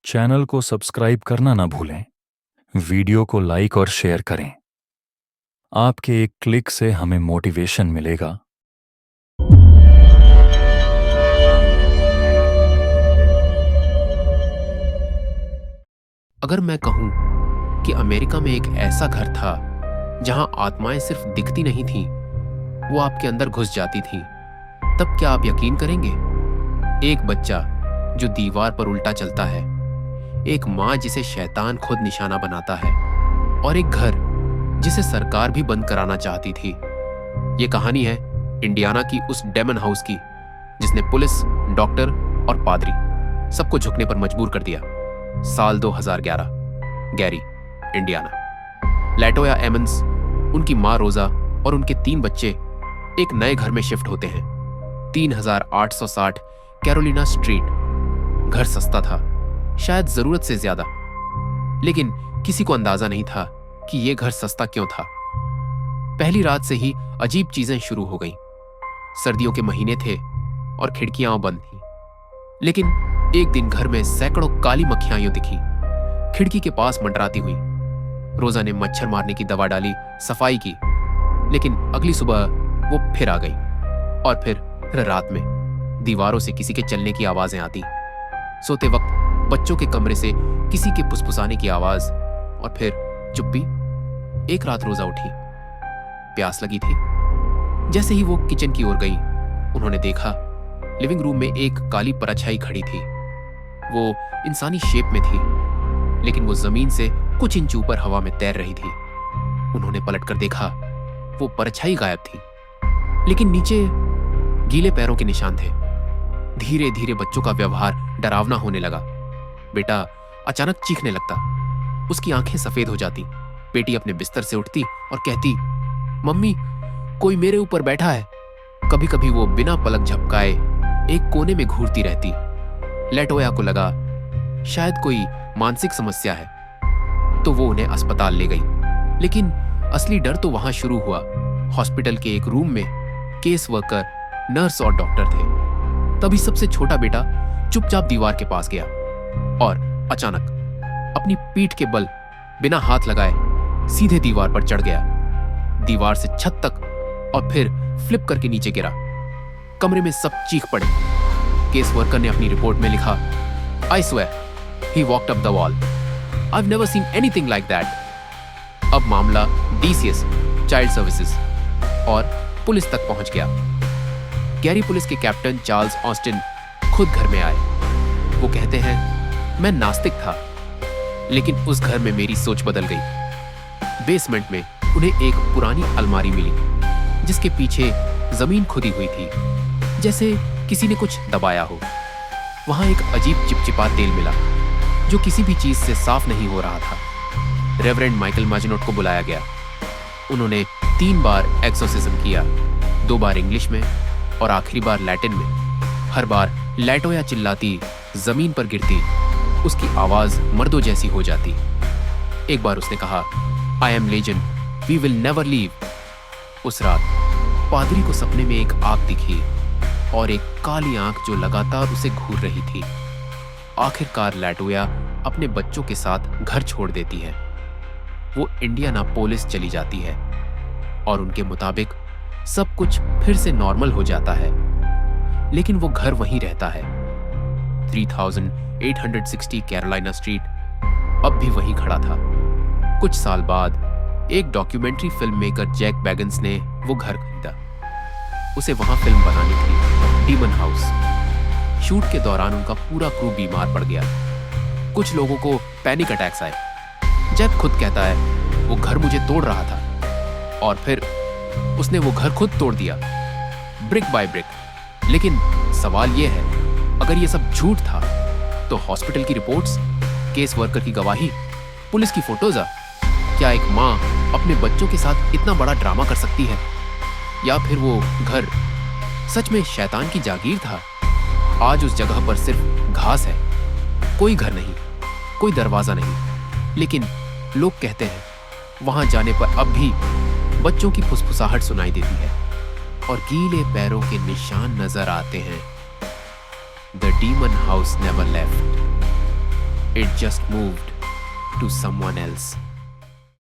Channel को subscribe करना ना भूलें। वीडियो को लाइक और शेयर करें। आपके एक क्लिक से हमें मोटिवेशन मिलेगा। अगर मैं कहूं कि अमेरिका में एक ऐसा घर था जहां आत्माएं सिर्फ दिखती नहीं थीं, वो आपके अंदर घुस जाती थीं, तब क्या आप यकीन करेंगे? एक बच्चा जो दीवार पर उल्टा चलता है, एक माँ जिसे शैतान खुद निशाना बनाता है, और एक घर जिसे सरकार भी बंद कराना चाहती थी। ये कहानी है इंडियाना की उस डेमन हाउस की, जिसने पुलिस, डॉक्टर और पादरी सबको झुकने पर मजबूर कर दिया। साल 2011, गैरी, इंडियाना। लैटोया एमंस, उनकी माँ रोजा और उनके 3 बच्चे एक नए घर में शिफ्ट होते हैं। 3860 कैरोलिना स्ट्रीट। घर सस्ता था, शायद जरूरत से ज्यादा, लेकिन किसी को अंदाजा नहीं था कि यह घर सस्ता क्यों था। पहली रात से ही अजीब चीजें शुरू हो गईं। सर्दियों के महीने थे और खिड़कियां बंद थीं, लेकिन एक दिन घर में सैकड़ों काली मक्खियां यूं दिखी, खिड़की के पास मंडराती हुई। रोजा ने मच्छर मारने की दवा डाली, सफाई की, लेकिन अगली सुबह वो फिर आ गई। और फिर रात में दीवारों से किसी के चलने की आवाजें आती, सोते वक्त बच्चों के कमरे से किसी के फुसफुसाने की आवाज, और फिर चुप्पी। एक रात रोजा उठी, प्यास लगी थी। जैसे ही वो किचन की ओर गई, उन्होंने देखा लिविंग रूम में एक काली परछाई खड़ी थी। वो इंसानी शेप में थी, लेकिन वो जमीन से कुछ इंच ऊपर हवा में तैर रही थी। उन्होंने पलटकर देखा, वो परछाई गायब थी, लेकिन नीचे गीले पैरों के निशान थे। धीरे धीरे बच्चों का व्यवहार डरावना होने लगा। बेटा अचानक चीखने लगता, उसकी आंखें सफेद हो जाती। बेटी अपने बिस्तर से उठती और कहती, मम्मी, कोई मेरे ऊपर बैठा है। कभी कभी वो बिना पलक झपकाए एक कोने में घूरती रहती। लैटोया को लगा शायद कोई मानसिक समस्या है, तो वो उन्हें अस्पताल ले गई। लेकिन असली डर तो वहां शुरू हुआ। हॉस्पिटल के एक रूम में केस वर्कर, नर्स और डॉक्टर थे। तभी सबसे छोटा बेटा चुपचाप दीवार के पास गया और अचानक अपनी पीठ के बल बिना हाथ लगाए सीधे दीवार पर चढ़ गया। दीवार से छत तक, और फिर फ्लिप करके नीचे गिरा। कमरे में सब चीख पड़े। केस वर्कर ने अपनी रिपोर्ट में लिखा, I swear, he walked up the wall. I've never seen anything like that. अब मामला DCS, चाइल्ड सर्विसेज और पुलिस तक पहुंच गया। गैरी पुलिस के कैप्टन चार्ल्स ऑस्टिन खुद घर में आए। वो कहते हैं, मैं नास्तिक था, लेकिन उस घर में मेरी सोच बदल गई। बेसमेंट में उन्हें एक पुरानी अलमारी मिली, जिसके पीछे जमीन खुदी हुई थी, जैसे किसी ने कुछ दबाया हो। वहां एक अजीब चिपचिपा तेल मिला, जो किसी भी चीज से साफ नहीं हो रहा था। रेवरेंड माइकल माजनोट को बुलाया गया। उन्होंने 3 बार एक्सोर्सिज्म किया, 2 बार इंग्लिश में और आखिरी बार लैटिन में। हर बार लैटोया चिल्लाती, जमीन पर गिरती, उसकी आवाज मर्दों जैसी हो जाती। एक बार उसने कहा, I am legend, we will never leave. उस रात पादरी को सपने में एक आग दिखी, और एक काली आंख जो लगातार उसे घूर रही थी। आखिरकार लैटोया अपने बच्चों के साथ घर छोड़ देती है। वो इंडियानापोलिस चली जाती है, और उनके मुताबिक सब कुछ फिर से नॉर्मल हो जाता है। लेकिन वो घर वहीं रहता है। 3860 कैरोलिना स्ट्रीट अब भी वहीं खड़ा था। कुछ साल बाद एक documentary film maker Jack Bagans ने वो घर खरीदा। उसे वहां फिल्म बनानी थी, डीमन हाउस। शूट के दौरान उनका पूरा क्रू बीमार पड़ गया। कुछ लोगों को पैनिक अटैक्स आए। जैक खुद कहता है, वो घर मुझे तोड़ रहा था, और फिर उसने वो घर खुद तोड़ दिया, ब्रिक बाय ब्रिक। लेकिन सवाल ये है, अगर ये सब झूठ था, तो हॉस्पिटल की रिपोर्ट्स, केस वर्कर की गवाही, पुलिस की फोटोज, क्या एक माँ अपने बच्चों के साथ इतना बड़ा ड्रामा कर सकती है? या फिर वो घर सच में शैतान की जागीर था? आज उस जगह पर सिर्फ घास है, कोई घर नहीं, कोई दरवाजा नहीं। लेकिन लोग कहते हैं, वहां जाने पर अब भी बच्चों की फुसफुसाहट सुनाई देती है और गीले पैरों के निशान नजर आते हैं। The demon house never left. It just moved to someone else.